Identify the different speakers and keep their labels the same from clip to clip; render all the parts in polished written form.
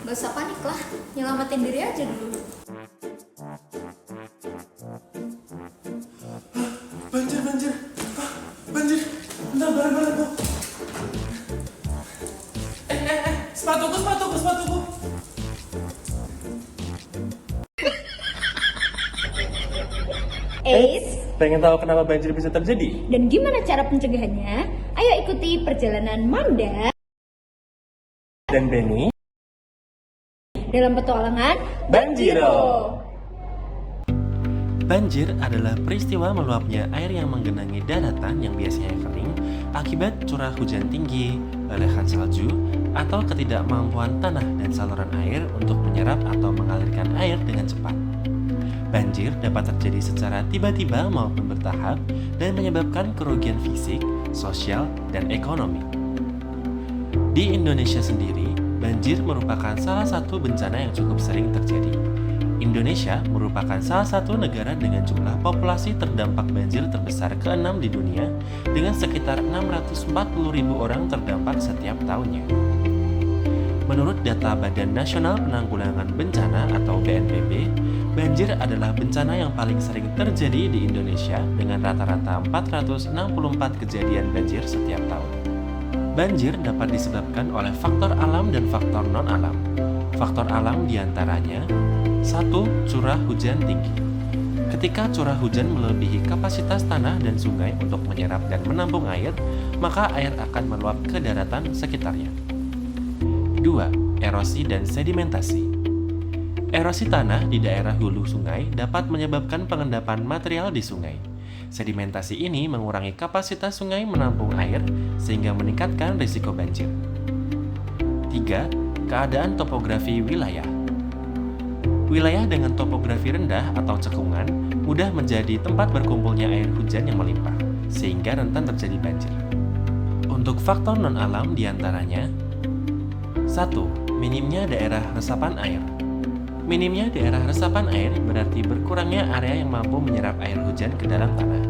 Speaker 1: Gak usah panik lah, nyelamatin diri aja dulu.
Speaker 2: Banjir. Banjir. Bentar, barang dong. Sepatuku. Pengen tahu kenapa banjir bisa terjadi?
Speaker 1: Dan gimana cara pencegahannya? Ayo ikuti perjalanan Manda
Speaker 2: Dan Benny
Speaker 1: dalam petualangan
Speaker 2: Banjiro.
Speaker 3: Banjir adalah peristiwa meluapnya air yang menggenangi daratan yang biasanya kering akibat curah hujan tinggi, lelehan salju, atau ketidakmampuan tanah dan saluran air untuk menyerap atau mengalirkan air dengan cepat. Banjir dapat terjadi secara tiba-tiba maupun bertahap dan menyebabkan kerugian fisik, sosial, dan ekonomi. Di Indonesia sendiri, banjir merupakan salah satu bencana yang cukup sering terjadi. Indonesia merupakan salah satu negara dengan jumlah populasi terdampak banjir terbesar ke-6 di dunia dengan sekitar 640.000 orang terdampak setiap tahunnya. Menurut data Badan Nasional Penanggulangan Bencana atau BNPB, banjir adalah bencana yang paling sering terjadi di Indonesia dengan rata-rata 464 kejadian banjir setiap tahun. Banjir dapat disebabkan oleh faktor alam dan faktor non-alam. Faktor alam diantaranya 1. Curah hujan tinggi. Ketika curah hujan melebihi kapasitas tanah dan sungai untuk menyerap dan menampung air, maka air akan meluap ke daratan sekitarnya. 2. Erosi dan sedimentasi. Erosi tanah di daerah hulu sungai dapat menyebabkan pengendapan material di sungai. Sedimentasi ini mengurangi kapasitas sungai menampung air sehingga meningkatkan risiko banjir. 3. Keadaan topografi wilayah. Wilayah dengan topografi rendah atau cekungan mudah menjadi tempat berkumpulnya air hujan yang melimpah, sehingga rentan terjadi banjir. Untuk faktor non-alam diantaranya 1. Minimnya daerah resapan air. Minimnya daerah resapan air berarti berkurangnya area yang mampu menyerap air hujan ke dalam tanah.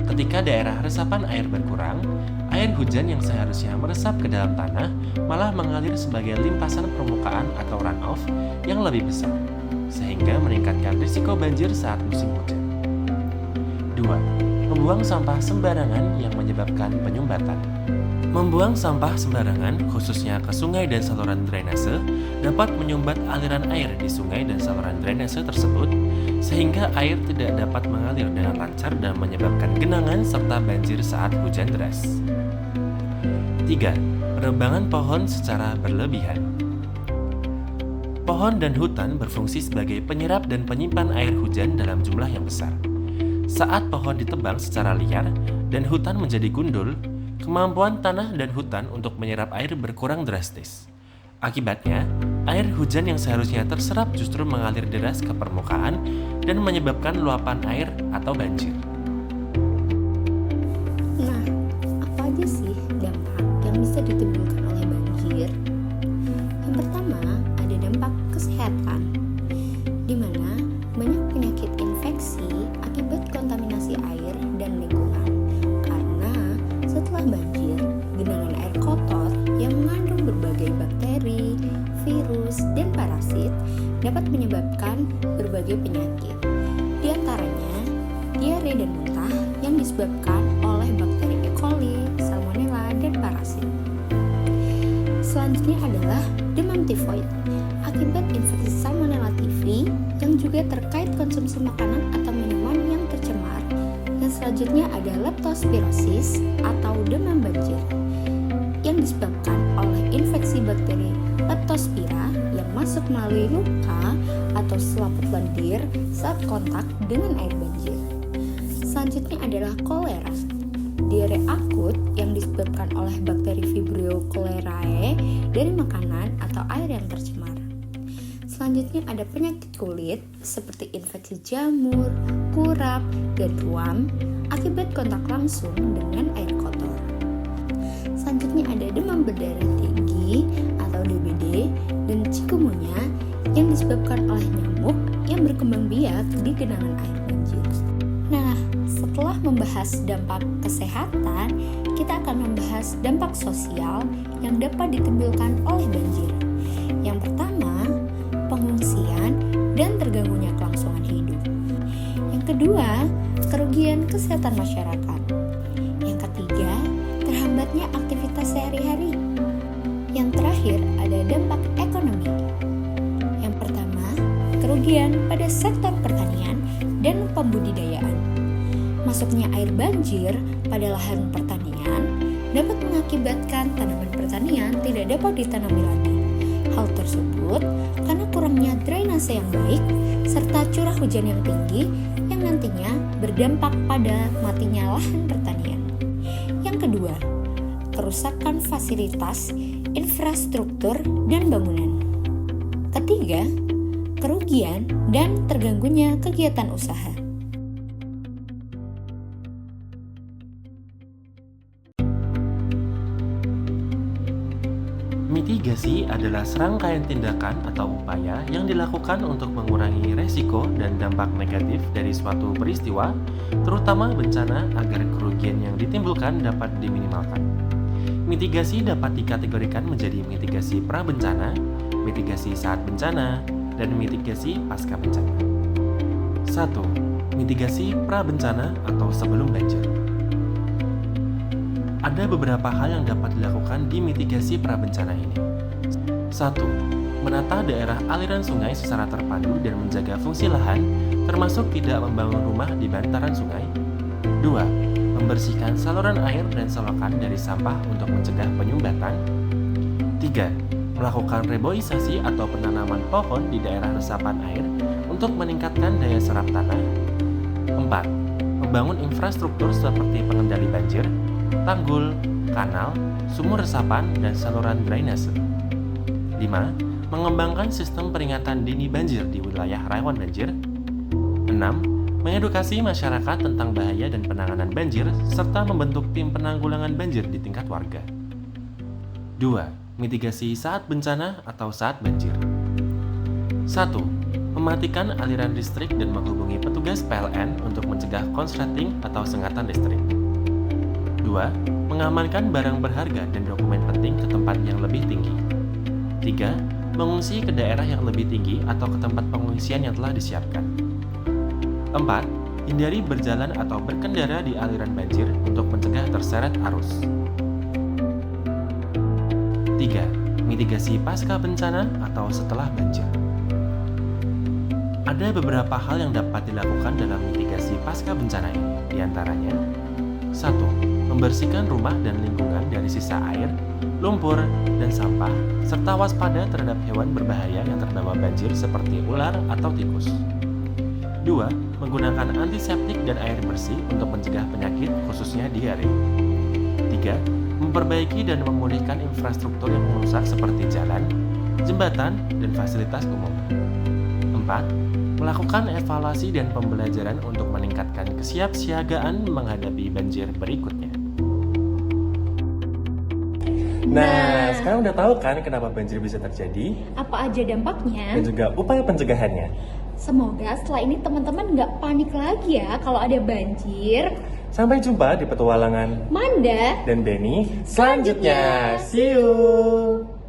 Speaker 3: Ketika daerah resapan air berkurang, air hujan yang seharusnya meresap ke dalam tanah malah mengalir sebagai limpasan permukaan atau runoff yang lebih besar, sehingga meningkatkan risiko banjir saat musim hujan. 2. Membuang sampah sembarangan yang menyebabkan penyumbatan. Membuang sampah sembarangan, khususnya ke sungai dan saluran drainase, dapat menyumbat aliran air di sungai dan saluran drainase tersebut, sehingga air tidak dapat mengalir dengan lancar dan menyebabkan genangan serta banjir saat hujan deras. 3. Penebangan pohon secara berlebihan. Pohon dan hutan berfungsi sebagai penyerap dan penyimpan air hujan dalam jumlah yang besar. Saat pohon ditebang secara liar dan hutan menjadi gundul, kemampuan tanah dan hutan untuk menyerap air berkurang drastis. Akibatnya, air hujan yang seharusnya terserap justru mengalir deras ke permukaan dan menyebabkan luapan air atau banjir.
Speaker 1: Nah, apa aja sih dampak yang bisa ditimbulkan oleh banjir? Yang pertama, ada dampak kesehatan, di mana banyak penyakit infeksi akibat kontaminasi air dan lingkungan. Karena setelah banjir, genangan air kotor yang mengandung berbagai bakteri, virus, dan parasit dapat menyebabkan berbagai penyakit. Di antaranya, diare dan muntah yang disebabkan oleh bakteri E. coli, salmonella, dan parasit. Selanjutnya adalah demam tifoid akibat infeksi salmonella typhi yang juga terkait konsumsi makanan atau minuman yang tercemar. Yang selanjutnya ada leptospirosis atau demam banjir yang disebabkan oleh infeksi bakteri Leptospira yang masuk melalui luka atau selaput lendir saat kontak dengan air banjir. Selanjutnya adalah kolera, diare akut yang disebabkan oleh bakteri Vibrio cholerae dari makanan atau air yang tercemar. Selanjutnya ada penyakit kulit seperti infeksi jamur, kurap, dan ruam akibat kontak langsung dengan air kotor. Selanjutnya ada demam berdarah tinggi atau DBD dan chikungunya yang disebabkan oleh nyamuk yang berkembang biak di genangan air banjir. Nah, setelah membahas dampak kesehatan, kita akan membahas dampak sosial yang dapat ditimbulkan oleh banjir. Yang pertama kedua, kerugian kesehatan masyarakat. Yang ketiga, terhambatnya aktivitas sehari-hari. Yang terakhir, ada dampak ekonomi. Yang pertama, kerugian pada sektor pertanian dan pembudidayaan. Masuknya air banjir pada lahan pertanian dapat mengakibatkan tanaman pertanian tidak dapat ditanami lagi. Hal tersebut karena kurangnya drainase yang baik serta curah hujan yang tinggi yang nantinya berdampak pada matinya lahan pertanian. Yang kedua, kerusakan fasilitas, infrastruktur, dan bangunan. Ketiga, kerugian dan terganggunya kegiatan usaha.
Speaker 3: Mitigasi adalah serangkaian tindakan atau upaya yang dilakukan untuk mengurangi resiko dan dampak negatif dari suatu peristiwa, terutama bencana, agar kerugian yang ditimbulkan dapat diminimalkan. Mitigasi dapat dikategorikan menjadi mitigasi pra-bencana, mitigasi saat bencana, dan mitigasi pasca bencana. 1. Mitigasi pra-bencana atau sebelum banjir. Ada beberapa hal yang dapat dilakukan di mitigasi pra-bencana ini. 1. Menata daerah aliran sungai secara terpadu dan menjaga fungsi lahan, termasuk tidak membangun rumah di bantaran sungai. 2. Membersihkan saluran air dan selokan dari sampah untuk mencegah penyumbatan. 3. Melakukan reboisasi atau penanaman pohon di daerah resapan air untuk meningkatkan daya serap tanah. 4. Membangun infrastruktur seperti pengendali banjir, tanggul, kanal, sumur resapan, dan saluran drainase. 5. Mengembangkan sistem peringatan dini banjir di wilayah rawan banjir. 6. Mengedukasi masyarakat tentang bahaya dan penanganan banjir, serta membentuk tim penanggulangan banjir di tingkat warga. 2. Mitigasi saat bencana atau saat banjir. 1. Mematikan aliran listrik dan menghubungi petugas PLN untuk mencegah konsleting atau sengatan listrik. 2. Mengamankan barang berharga dan dokumen penting ke tempat yang lebih tinggi. 3. Mengungsi ke daerah yang lebih tinggi atau ke tempat pengungsian yang telah disiapkan. 4. Hindari berjalan atau berkendara di aliran banjir untuk mencegah terseret arus. 3. Mitigasi pasca bencana atau setelah banjir. Ada beberapa hal yang dapat dilakukan dalam mitigasi pasca bencana ini, diantaranya 1. Membersihkan rumah dan lingkungan dari sisa air, lumpur, dan sampah, serta waspada terhadap hewan berbahaya yang terbawa banjir seperti ular atau tikus. 2. Menggunakan antiseptik dan air bersih untuk mencegah penyakit, khususnya diare. 3. Memperbaiki dan memulihkan infrastruktur yang rusak seperti jalan, jembatan, dan fasilitas umum. 4. Melakukan evaluasi dan pembelajaran untuk meningkatkan kesiapsiagaan menghadapi banjir berikutnya.
Speaker 2: Nah, sekarang udah tahu kan kenapa banjir bisa terjadi
Speaker 1: Apa aja dampaknya?
Speaker 2: dan juga upaya pencegahannya.
Speaker 1: Semoga setelah ini teman-teman nggak panik lagi ya kalau ada banjir.
Speaker 2: Sampai jumpa di petualangan
Speaker 1: Manda
Speaker 2: dan Benny selanjutnya. See you!